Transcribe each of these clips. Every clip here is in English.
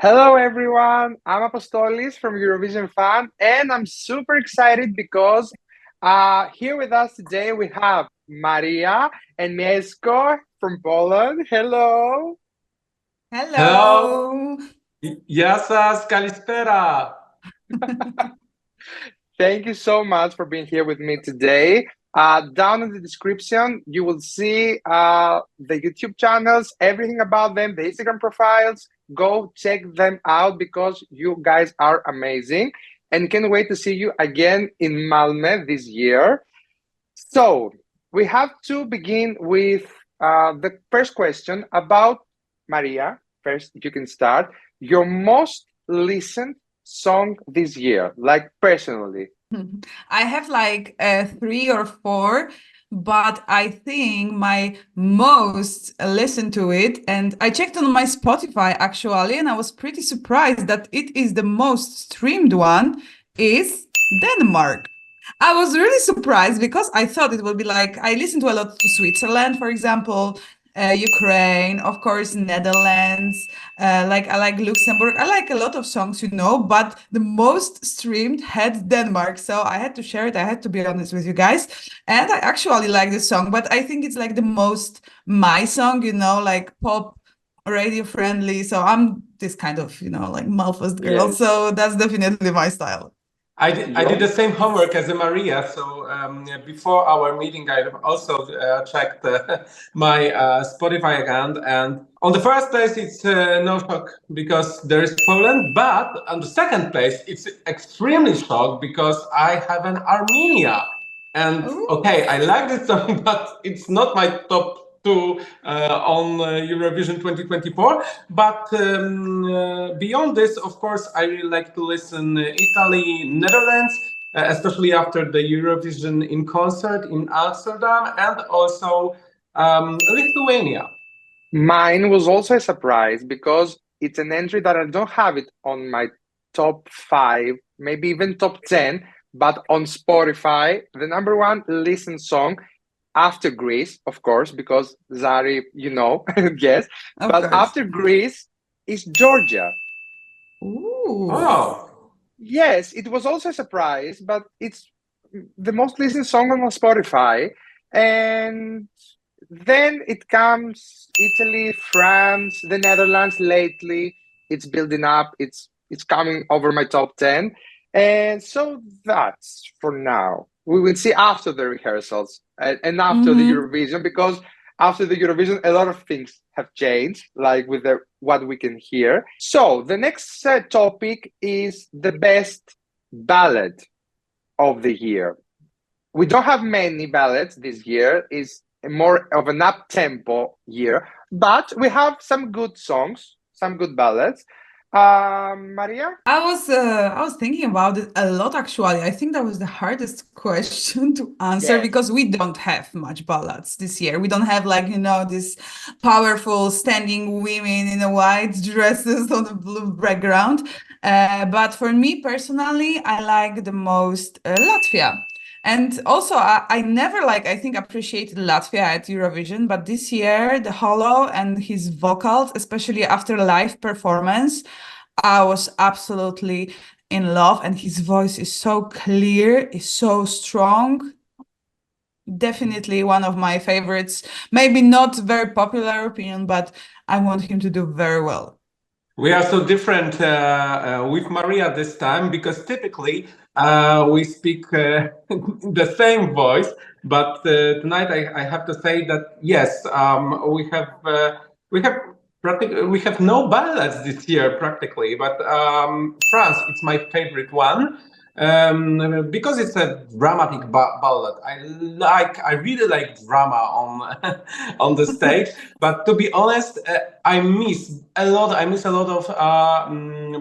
Hello, everyone. I'm Apostolis from Eurovision Fan, and I'm super excited because here with us today we have Maria and Mieszko from Poland. Hello. Hello. Hello. Yasas, kalispera. Thank you so much for being here with me today. Down in the description, you will see the YouTube channels, everything about them, the Instagram profiles. Go check them out because you guys are amazing and can't wait to see you again in Malmö this year. So, we have to begin with the first question about Maria. First, you can start. Your most listened song this year, like personally. I have like three or four, but I think my most listened to it, and I checked on my Spotify actually, and I was pretty surprised that it is the most streamed one is Denmark. I was really surprised because I thought it would be like I listen to a lot to Switzerland, for example, Ukraine, of course, Netherlands. Like I like Luxembourg. I like a lot of songs, but the most streamed had Denmark. So I had to share it. I had to be honest with you guys. And I actually like this song, but I think it's like the most my song, like pop radio friendly. So I'm this kind of, like Malfast girl. Yes. So that's definitely my style. I did the same homework as Maria. So before our meeting, I also checked my Spotify account. And on the first place, it's no shock because there is Poland. But on the second place, it's extremely shocked because I have an Armenia. And Ooh. okay, I like this song, but it's not my top two on Eurovision 2024. But beyond this, of course, I really like to listen Italy, Netherlands, especially after the Eurovision in concert in Amsterdam, and also Lithuania. Mine was also a surprise because it's an entry that I don't have it on my top five, maybe even top 10, but on Spotify, the number one listen song after Greece, of course, because Zari, yes, Of but course. after Greece is Georgia. Ooh. Oh, Yes, it was also a surprise, but it's the most listened song on Spotify. And then it comes Italy, France, the Netherlands lately. It's building up. It's coming over my top 10. And so that's for now. We will see after the rehearsals and after the Mm-hmm. Eurovision because after the Eurovision, a lot of things have changed, like with what we can hear. So the next topic is the best ballad of the year. We don't have many ballads this year. It's more of an up-tempo year, but we have some good songs, some good ballads. Maria? I was thinking about it a lot actually. I think that was the hardest question to answer Yes. because we don't have much ballads this year. We don't have like, this powerful standing women in a white dresses on a blue background. But for me personally, I like the most Latvia. And also, I never I think appreciated Latvia at Eurovision, but this year, the Hollow and his vocals, especially after live performance, I was absolutely in love, and his voice is so clear, is so strong. Definitely one of my favorites. Maybe not very popular opinion, but I want him to do very well. we are so different with Maria this time because typically we speak the same voice. But tonight I have to say that yes, we have we have no ballads this year practically. But France, it's my favorite one. Because it's a dramatic ballad. I really like drama on on the stage. But to be honest, I miss a lot. I miss a lot of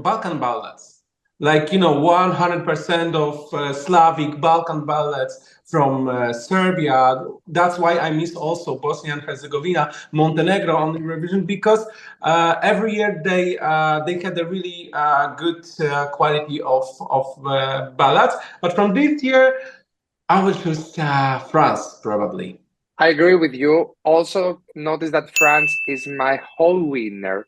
Balkan ballads, like 100% of Slavic Balkan ballads from Serbia. That's why I miss also Bosnia and Herzegovina, Montenegro on Eurovision because every year they had a really good quality of ballads. But from this year, I would choose France probably. I agree with you. Also, notice that France is my whole winner.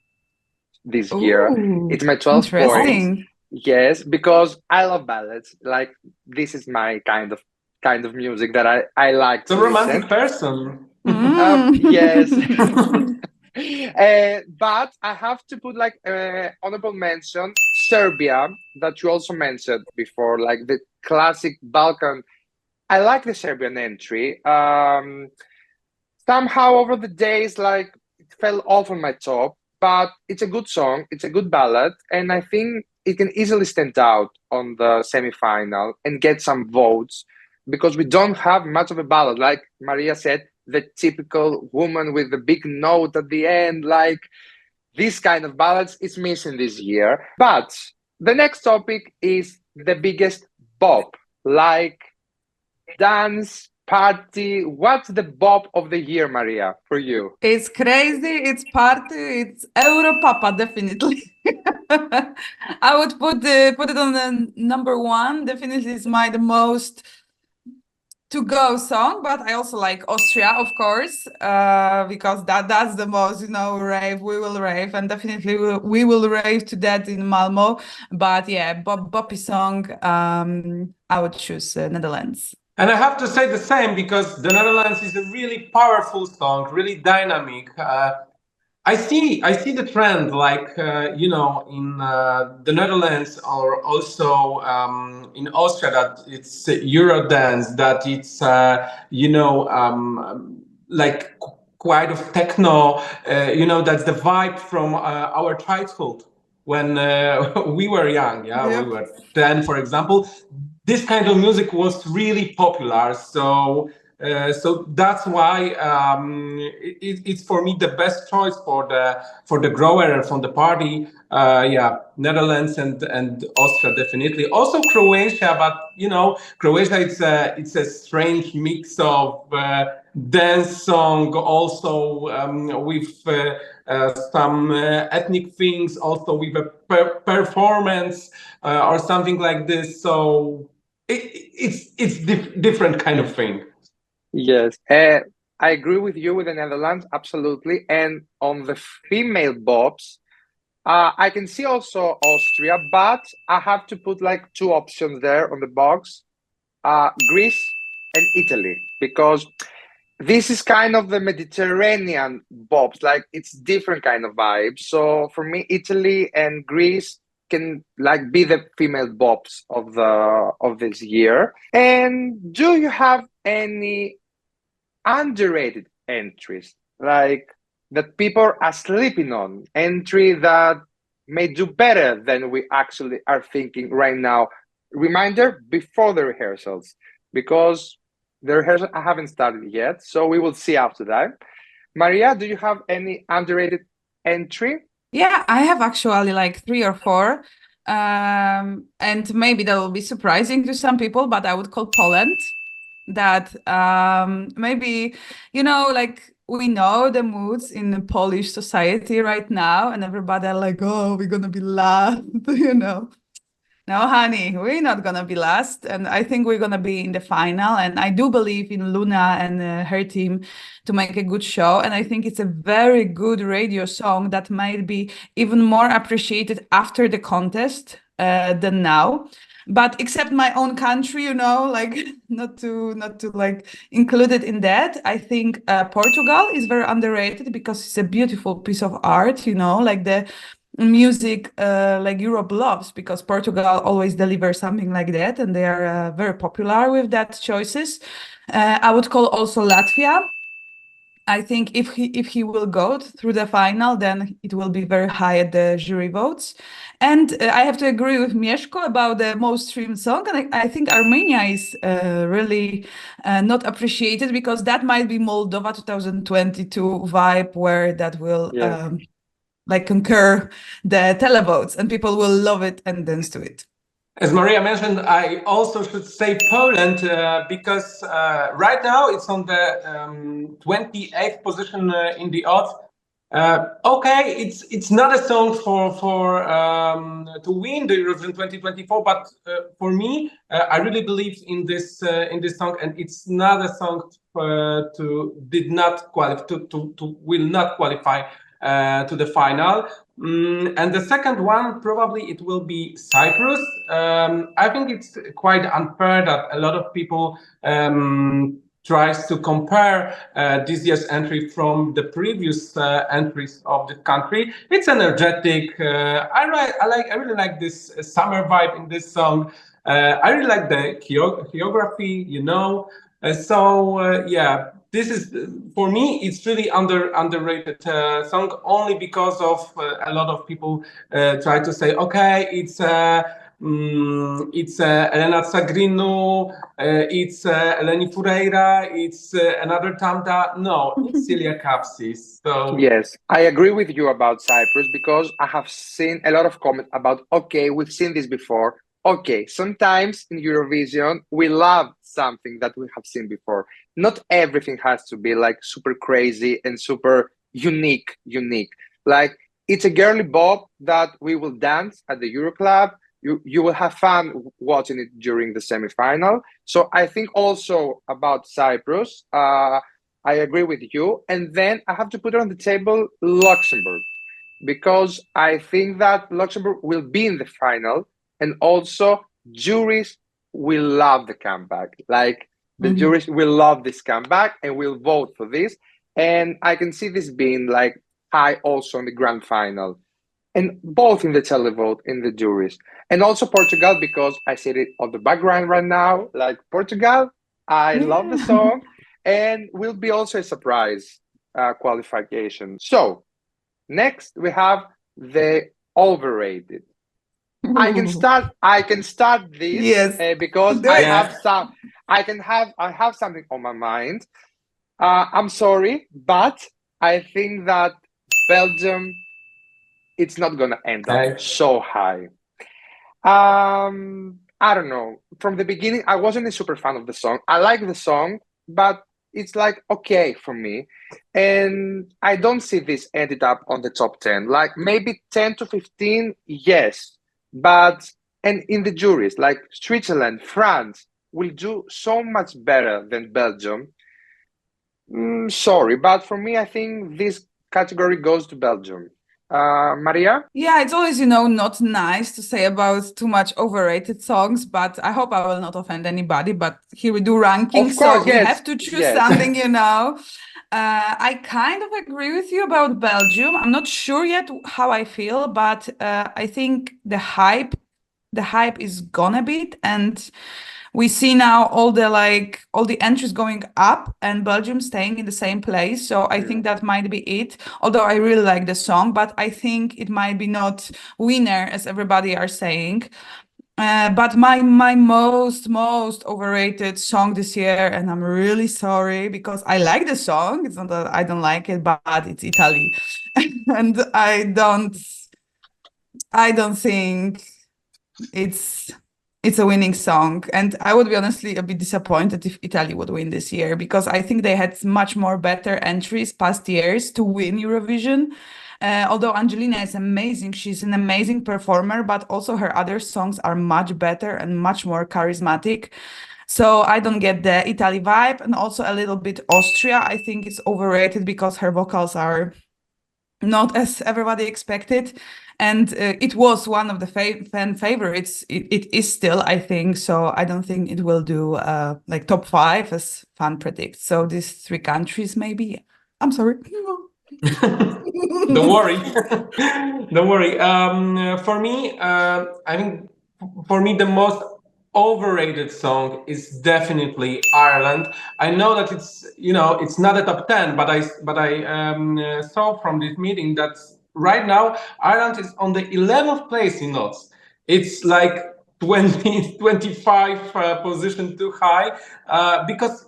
this year. Ooh, It's my 12th point. interesting. Yes, because I love ballads. Like this is my kind of music that I like to The romantic listen. person. Yes. Mm. But I have to put like honorable mention Serbia that you also mentioned before, like the classic Balkan. I like the Serbian entry. Somehow over the days, like it fell off on my top, but it's a good song. It's a good ballad, and I think it can easily stand out on the semi-final and get some votes because we don't have much of a ballad. Like Maria said, the typical woman with the big note at the end, like this kind of ballads is missing this year. But the next topic is the biggest bop, like dance, party. What's the bop of the year, Maria, for you? It's crazy, it's party, it's Europapa, definitely. I would put it on the number one. Definitely is the most to-go song, but I also like Austria, of course, because that's the most, rave. We will rave, and definitely we will rave to that in Malmo. But yeah, boppy song, I would choose Netherlands. And I have to say the same because the Netherlands is a really powerful song, really dynamic. I see the trend, like in the Netherlands or also in Austria, that it's Eurodance, that it's like quite of techno. That's the vibe from our childhood when we were young. Yeah, we Yep. were 10, for example. This kind of music was really popular, so that's why it's for me the best choice for the grower and from the party. Yeah, Netherlands and Austria definitely. Also Croatia, but Croatia it's a strange mix of dance song, also with some ethnic things, also with a performance or something like this. So it's different kind of thing. Yes, I agree with you with the Netherlands, absolutely. And on the female bops, I can see also Austria, but I have to put like two options there on the box, Greece and Italy, because this is kind of the Mediterranean bops, like it's different kind of vibe. So for me, Italy and Greece can like be the female bops of this year. And do you have any underrated entries, like that people are sleeping on, entry that may do better than we actually are thinking right now? Reminder before the rehearsals, because the rehearsals haven't started yet, so we will see after that. Maria, do you have any underrated entry? Yeah, I have actually like 3 or 4. And maybe that will be surprising to some people, but I would call Poland. That maybe, like we know the moods in the Polish society right now, and everybody are like, oh, we're gonna be last, No, honey, we're not gonna be last, and I think we're gonna be in the final. And I do believe in Luna and her team to make a good show. And I think it's a very good radio song that might be even more appreciated after the contest than now. But except my own country, like not to like include it in that. I think Portugal is very underrated because it's a beautiful piece of art, like the music like Europe loves, because Portugal always delivers something like that, and they are very popular with that choices. I would call also Latvia. I think if he will go through the final, then it will be very high at the jury votes. And I have to agree with Mieszko about the most streamed song. And I think Armenia is really not appreciated, because that might be Moldova 2022 vibe, where that will like conquer the televotes, and people will love it and dance to it. As Maria mentioned, I also should say Poland because right now it's on the 28th position in the odds. Okay, it's not a song for to win the Eurovision 2024, but for me, I really believe in this song, and it's not a song to will not qualify to the final. And the second one, probably it will be Cyprus. I think it's quite unfair that a lot of people tries to compare this year's entry from the previous entries of the country. It's energetic. I really like this summer vibe in this song. I really like the choreography, you know. Yeah, this is for me. It's really underrated song only because of a lot of people try to say, okay, it's Elena Sagrino, it's Eleni Fureira, it's another Tamta. No, it's Celia Kapsis. So Yes, I agree with you about Cyprus because I have seen a lot of comments about, okay, we've seen this before. Okay, sometimes in Eurovision, we love something that we have seen before. Not everything has to be like super crazy and super unique. Like it's a girly bop that we will dance at the Euro Club. You will have fun watching it during the semifinal. So I think also about Cyprus. I agree with you. And then I have to put on the table Luxembourg because I think that Luxembourg will be in the final and also juries will love the comeback. Like the juries will love this comeback and will vote for this. And I can see this being like high also in the grand final and both in the televote in the juries and also Portugal because I see it on the background right now. Like Portugal, I love the song and will be also a surprise qualification. So next we have the overrated. I can start this Yes. because Do I it. have some. I have something on my mind. I'm sorry, but I think that Belgium it's not gonna end up okay. so high. I don't know. From the beginning, I wasn't a super fan of the song. I like the song, but it's like okay for me. And I don't see this ended up on the top 10. Like maybe 10 to 15, yes. But and in the juries, like Switzerland, France will do so much better than Belgium. Sorry, but for me, I think this category goes to Belgium. Maria? Yeah, it's always, not nice to say about too much overrated songs, but I hope I will not offend anybody. But here we do rankings, Of course, so we yes, have to choose yes. something. I kind of agree with you about Belgium. I'm not sure yet how I feel, but I think the hype is gone a bit, and we see now all the entries going up and Belgium staying in the same place. So I think that might be it. Although I really like the song, but I think it might be not winner as everybody are saying. But my most overrated song this year, and I'm really sorry because I like the song. It's not that I don't like it, but it's Italy, and I don't think it's a winning song. And I would be honestly a bit disappointed if Italy would win this year because I think they had much more better entries past years to win Eurovision. Although Angelina is amazing, she's an amazing performer, but also her other songs are much better and much more charismatic. So I don't get the Italy vibe, and also a little bit Austria. I think it's overrated because her vocals are not as everybody expected, and it was one of the fan favorites. It is still, I think. So I don't think it will do like top 5 as fan predicts. So these 3 countries, maybe. I'm sorry. Don't worry. Don't worry. For me, I think for me the most overrated song is definitely Ireland. I know that it's not a top 10, but I saw from this meeting that right now Ireland is on the 11th place in notes. It's like 20, 25 position too high because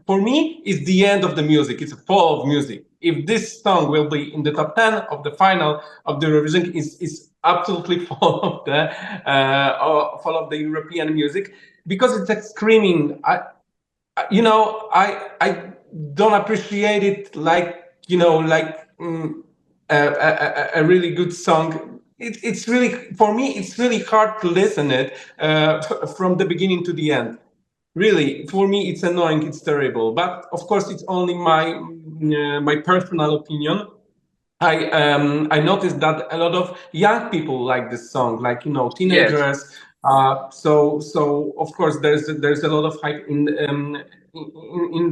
for me, it's the end of the music. It's a fall of music. If this song will be in the top 10 of the final of the Eurovision, is absolutely full of the European music because it's like screaming. I don't appreciate it a really good song. It's really for me. It's really hard to listen it from the beginning to the end. Really, for me, it's annoying. It's terrible. But of course, it's only my personal opinion. I noticed that a lot of young people like this song, like teenagers. Yes. So of course there's a lot of hype in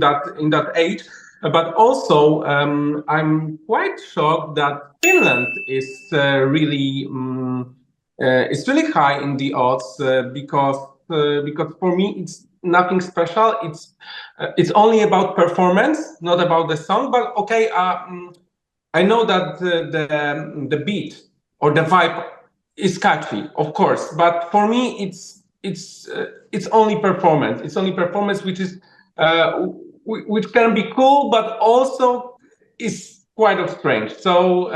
that age. But also I'm quite shocked that Finland is really high in the odds because for me it's nothing special. It's only about performance, not about the song. But okay. I know that the beat or the vibe is catchy, of course, but for me it's only performance. It's only performance, which is which can be cool, but also is quite of strange. So,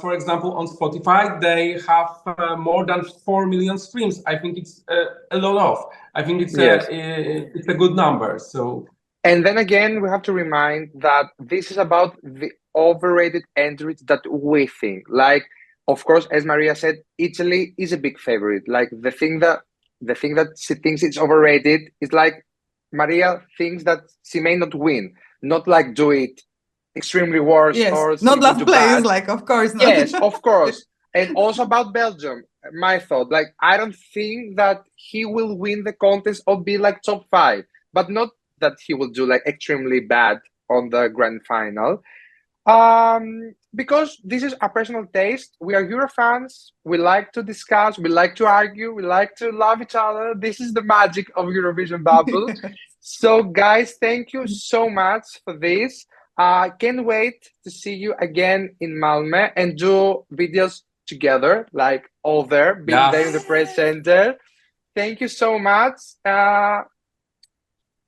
for example, on Spotify they have more than 4 million streams. I think it's a lot of. I think Yes. it's a good number. So. And then again, we have to remind that this is about the overrated entries that we think. Like, of course, as Maria said, Italy is a big favorite. Like the thing that she thinks it's overrated is like Maria thinks that she may not win, not like do it extremely worse Yes, or not simply last do place, bad. like, of course not. Yes, of course. And also about Belgium, my thought, like I don't think that he will win the contest or be like top 5, but not that he will do like extremely bad on the grand final. Because this is a personal taste. We are Euro fans. We like to discuss. We like to argue. We like to love each other. This is the magic of Eurovision bubble. So, guys, thank you so much for this. Can't wait to see you again in Malmö and do videos together, like all there, being there in the press center. Thank you so much.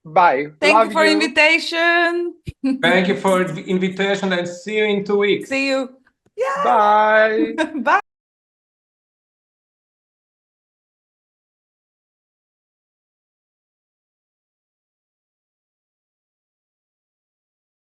Bye. Thank Love you for you. invitation. Thank you for the invitation and see you in 2 weeks. See you. Yeah. Bye. Bye.